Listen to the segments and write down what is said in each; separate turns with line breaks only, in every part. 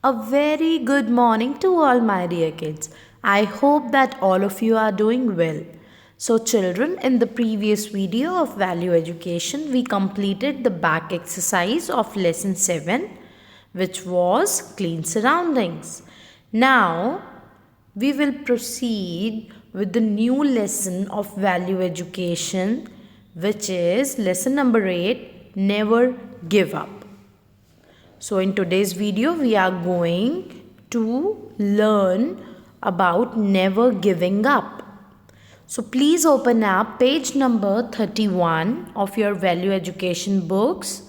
A very good morning to all my dear kids. I hope that all of you are doing well. So children, in the previous video of value education, we completed the back exercise of lesson 7, which was clean surroundings. Now, we will proceed with the new lesson of value education, which is lesson number 8, never give up. So in today's video, we are going to learn about never giving up. So please open up page number 31 of your value education books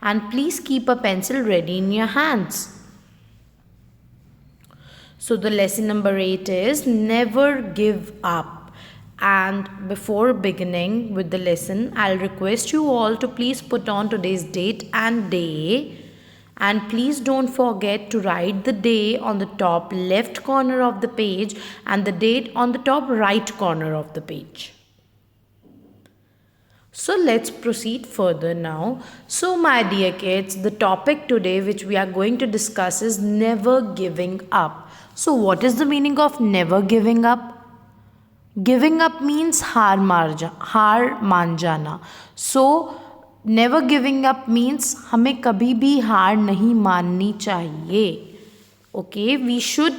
and please keep a pencil ready in your hands. So the lesson number 8 is never give up. And before beginning with the lesson, I'll request you all to please put on today's date and day. And please don't forget to write the day on the top left corner of the page and the date on the top right corner of the page. So let's proceed further now. So my dear kids, the topic today which we are going to discuss is never giving up. So what is the meaning of never giving up? Giving up means हार मान जाना. So never giving up means हमें कभी भी हार नहीं माननी चाहिए. Okay, we should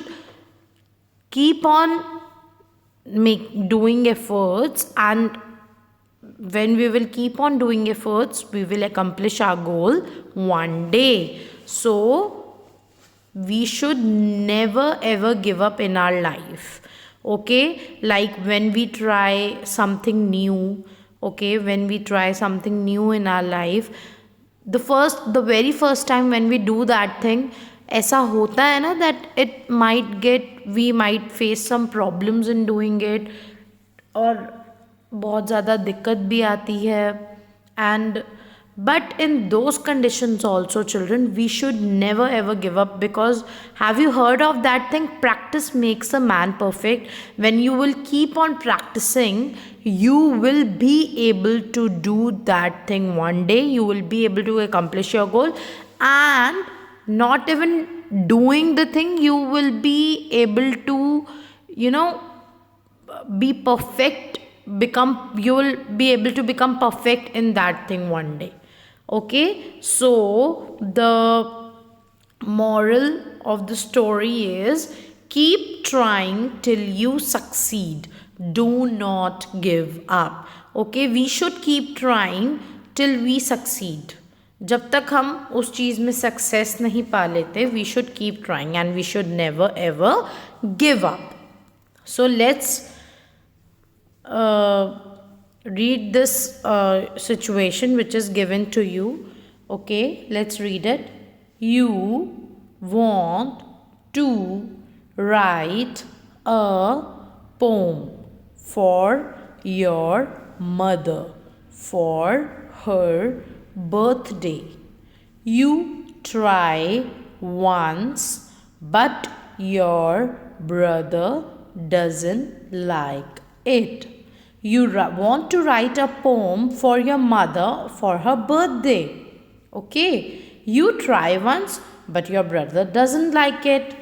keep on doing efforts, and when we will keep on doing efforts, we will accomplish our goal one day. So we should never ever give up in our life. Okay, like when we try something new, when we try something new in our life, the very first time when we do that thing, ऐसा होता है ना that we might face some problems in doing it, और बहुत ज़्यादा दिक्कत भी आती है. And but in those conditions also, children, we should never ever give up, because have you heard of that thing, practice makes a man perfect? When you will keep on practicing, you will be able to do that thing one day. You will be able to accomplish your goal, and not even doing the thing, you will be able to be perfect, you will be able to become perfect in that thing one day. Okay, so the moral of the story is keep trying till you succeed. Do not give up. Okay, we should keep trying till we succeed. जब तक हम उस चीज़ में success नहीं पा लेते, we should keep trying and we should never ever give up. So let's read this situation which is given to you. Okay, let's read it. You want to write a poem for your mother for her birthday. You try once, but your brother doesn't like it. You want to write a poem for your mother for her birthday. Okay, you try once, but your brother doesn't like it.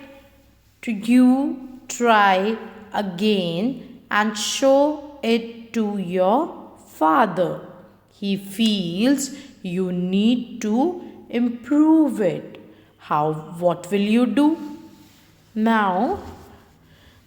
You try again and show it to your father. He feels you need to improve it. What will you do? Now,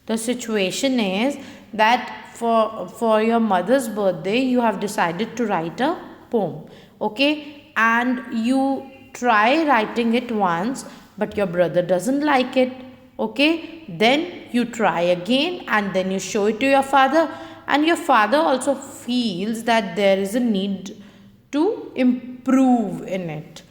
the situation is that for your mother's birthday, you have decided to write a poem. Okay, and you try writing it once, but your brother doesn't like it. Okay, then you try again and then you show it to your father, and your father also feels that there is a need to improve in it.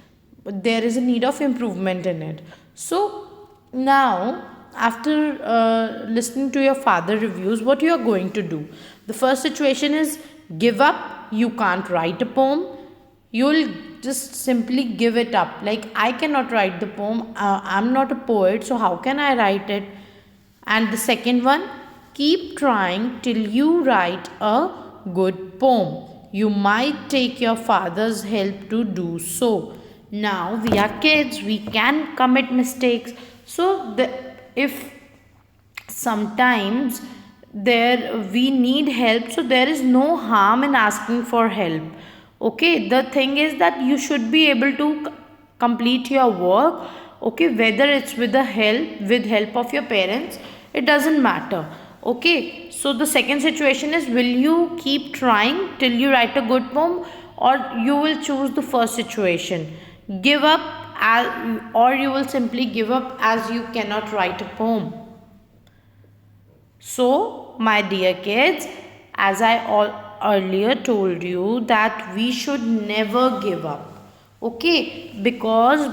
There is a need of improvement in it. So now, after listening to your father reviews, what you are going to do? The first situation is give up. You can't write a poem. You'll just simply give it up. Like, I cannot write the poem. I'm not a poet, so how can I write it? And the second one, keep trying till you write a good poem. You might take your father's help to do so. Now we are kids, we can commit mistakes. So if sometimes there we need help, so there is no harm in asking for help. Okay, the thing is that you should be able to complete your work. Okay, whether it's with help of your parents, it doesn't matter. Okay, so the second situation is, will you keep trying till you write a good poem, or you will choose the first situation, give up, as, or you will simply give up as you cannot write a poem. So, my dear kids, as I earlier told you that we should never give up. Okay, because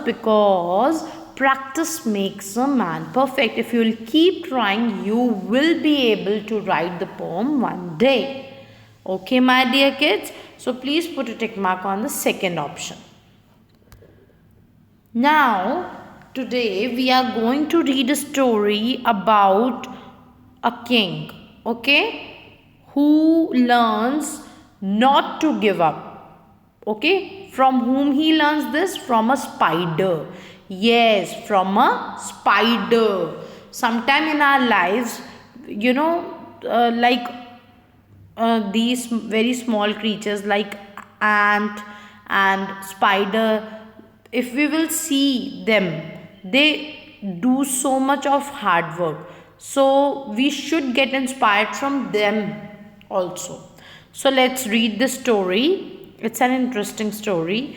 practice makes a man perfect. If you will keep trying, you will be able to write the poem one day. Okay, my dear kids. So please put a tick mark on the second option. Now, today we are going to read a story about a king, okay, who learns not to give up. Okay, from whom he learns this? From a spider. Yes, from a spider. Sometime in our lives, these very small creatures like ant and spider, if we will see them, they do so much of hard work, so we should get inspired from them also. So let's read the story. It's an interesting story.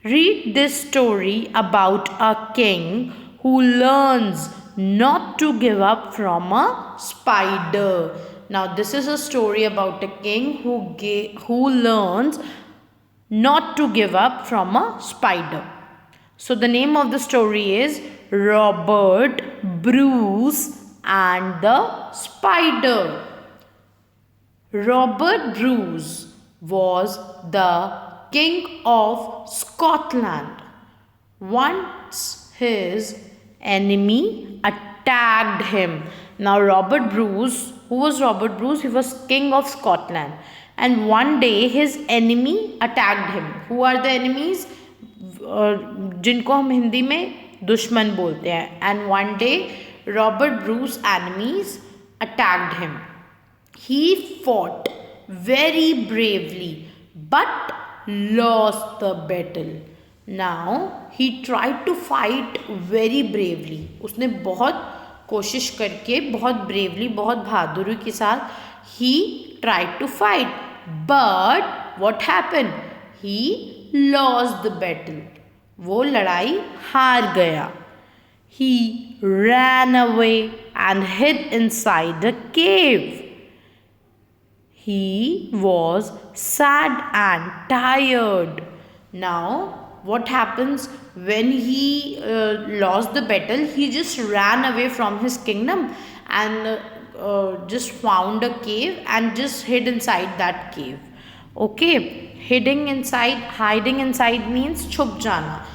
Read this story about a king who learns not to give up from a spider. Now this is a story about a king who learns not to give up from a spider. So the name of the story is Robert Bruce and the Spider. Robert Bruce was the king of Scotland. Once his enemy attacked him. Now Robert Bruce, who was Robert Bruce? He was king of Scotland. And one day his enemy attacked him. Who are the enemies? जिनको हम हिंदी में दुश्मन बोलते हैं. And one day Robert Bruce's enemies attacked him. He fought very bravely but lost the battle. Now he tried to fight very bravely. उसने बहुत कोशिश करके, बहुत bravely, बहुत बहादुरी के साथ he tried to fight. But what happened? He lost the battle. वो लड़ाई हार गया. He ran away and hid inside a cave. He was sad and tired. Now, what happens when he lost the battle? He just ran away from his kingdom and just found a cave and just hid inside that cave. Okay, hiding inside means छुप जाना.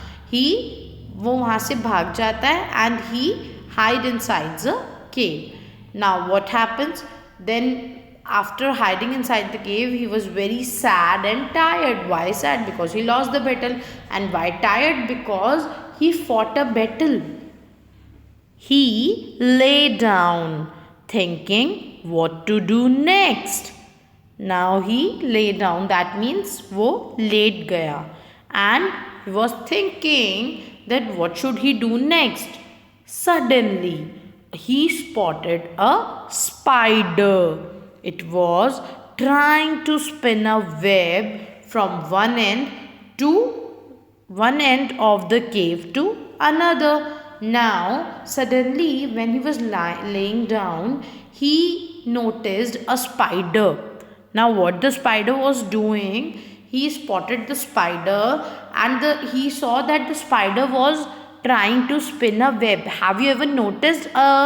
वो वहाँ से भाग जाता है and he hide inside the cave. Now what happens? Then after hiding inside the cave, he was very sad and tired. Why sad? Because he lost the battle. And why tired? Because he fought a battle. He lay down thinking what to do next. Now he lay down, that means वो late गया. And he was thinking that what should he do next. Suddenly he spotted a spider. It was trying to spin a web from one end of the cave to another. Now suddenly when he was laying down, he noticed a spider. Now what the spider was doing, he spotted the spider and he saw that the spider was trying to spin a web. Have you ever noticed what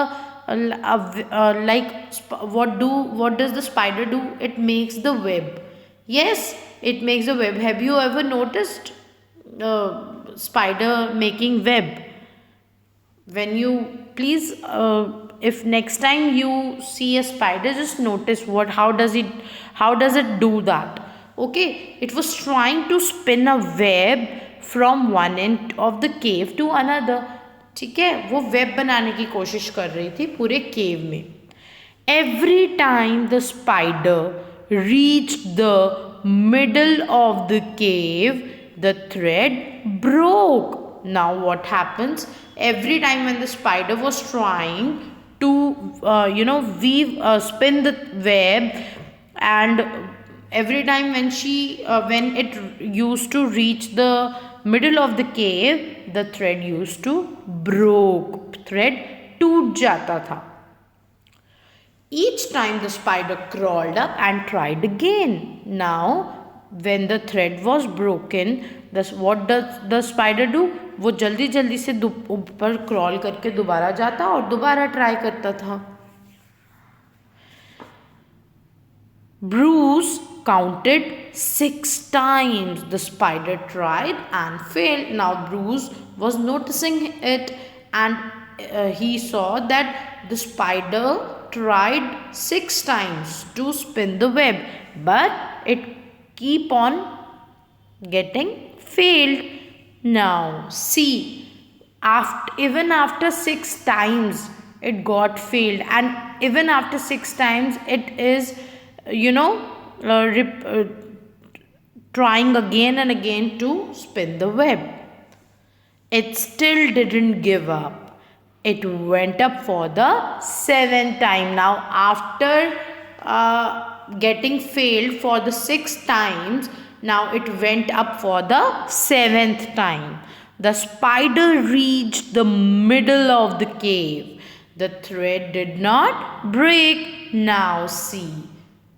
does the spider do? It makes the web. Yes, it makes a web. Have you ever noticed spider making web? When you please, if next time you see a spider, just notice how does it do that. Okay, it was trying to spin a web from one end of the cave to another. ठीक है, वो web बनाने की कोशिश कर रही थी पूरे केव में. Every time the spider reached the middle of the cave, the thread broke. Now what happens? Every time when the spider was trying to spin the web, and every time when it used to reach the middle of the cave, the thread used to broke. Thread टूट जाता था. Each time the spider crawled up and tried again. Now when the thread was broken, what does the spider do? वो जल्दी जल्दी से ऊपर crawl करके दोबारा जाता और दोबारा ट्राई करता था. Bruce counted 6 times. The spider tried and failed. Now Bruce was noticing it, and he saw that the spider tried 6 times to spin the web, but it keep on getting failed. Now see, even after 6 times it got failed, and even after 6 times it is trying again and again to spin the web. It still didn't give up. It went up for the 7th time. Now after getting failed for the 6th times, now it went up for the 7th time. The spider reached the middle of the cave. The thread did not break. Now see,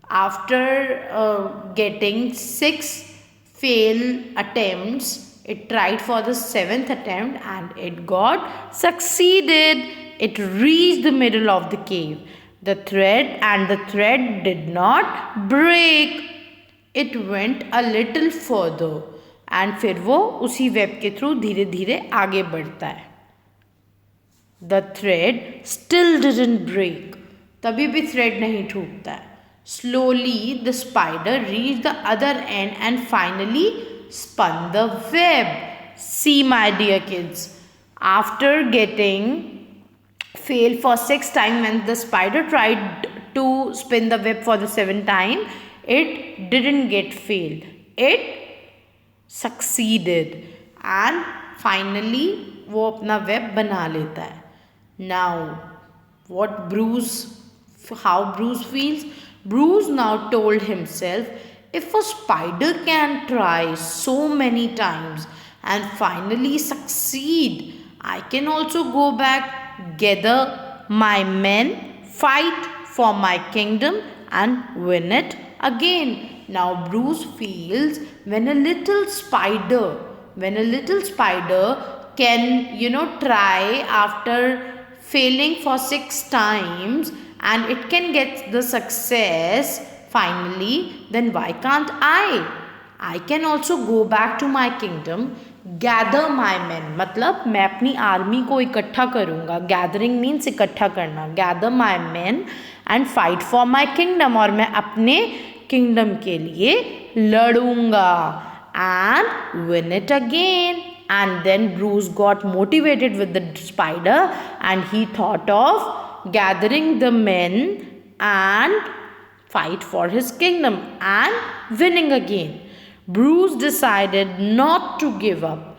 after getting 6 failed attempts, it tried for the 7th attempt and it got succeeded. It reached the middle of the cave. The thread did not break. It went a little further, and फिर वो उसी web के through धीरे धीरे आगे बढ़ता है. The thread still didn't break. तभी भी थ्रेड नहीं टूटता है. Slowly the spider reached the other end and finally spun the web. See, my dear kids, after getting failed for 6 times, when the spider tried to spin the web for the 7th time, it didn't get failed. It succeeded, and finally वो अपना web बना लेता है. Now how Bruce feels? Bruce now told himself, if a spider can try so many times and finally succeed, I can also go back, gather my men, fight for my kingdom and win it again. Now Bruce feels when a little spider can try after failing for 6 times and it can get the success finally, then why can't I can also go back to my kingdom, gather my men. मतलब मैं अपनी army को इकट्ठा करूँगा. Gathering means इकट्ठा करना. gather my men and fight for my kingdom, और मैं अपने किंगडम के लिए लड़ूंगा and win it again. And then Bruce got motivated with the spider and he thought of gathering the men and fight for his kingdom and winning again. Bruce decided not to give up.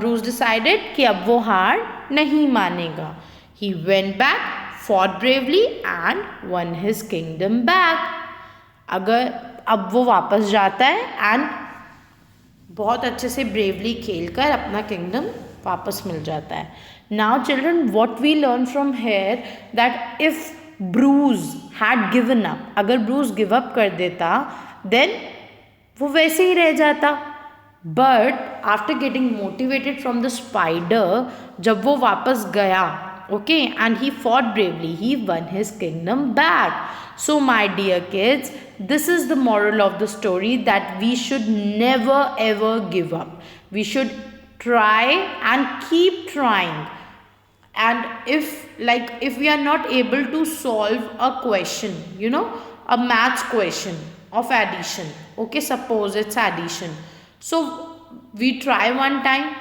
Bruce decided कि अब वो हार नहीं मानेगा. He went back, fought bravely and won his kingdom back. अब वो वापस जाता है and बहुत अच्छे से ब्रेवली खेलकर अपना किंगडम वापस मिल जाता है. Now children, what we learn from here that if Bruce had given up, अगर Bruce give up कर देता then वो वैसे ही रह जाता. But after getting motivated from the spider, जब वो वापस गया, okay, and he fought bravely, he won his kingdom back. So my dear kids, this is the moral of the story, that we should never ever give up. We should try and keep trying. And if we are not able to solve a question, a maths question of addition, okay, suppose it's addition. So we try one time,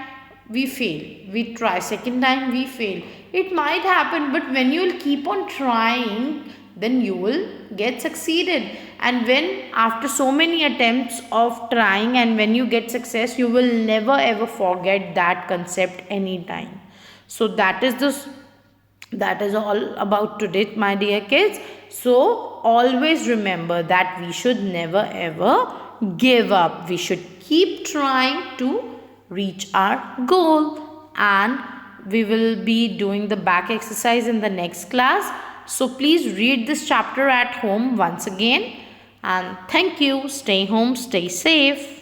we fail. We try second time, we fail. It might happen, but when you will keep on trying, then you will get succeeded. And when after so many attempts of trying and when you get success, you will never ever forget that concept anytime. So that is all about today, my dear kids. So always remember that we should never ever give up. We should keep trying to reach our goal. And we will be doing the back exercise in the next class. So please read this chapter at home once again. And thank you. Stay home, stay safe.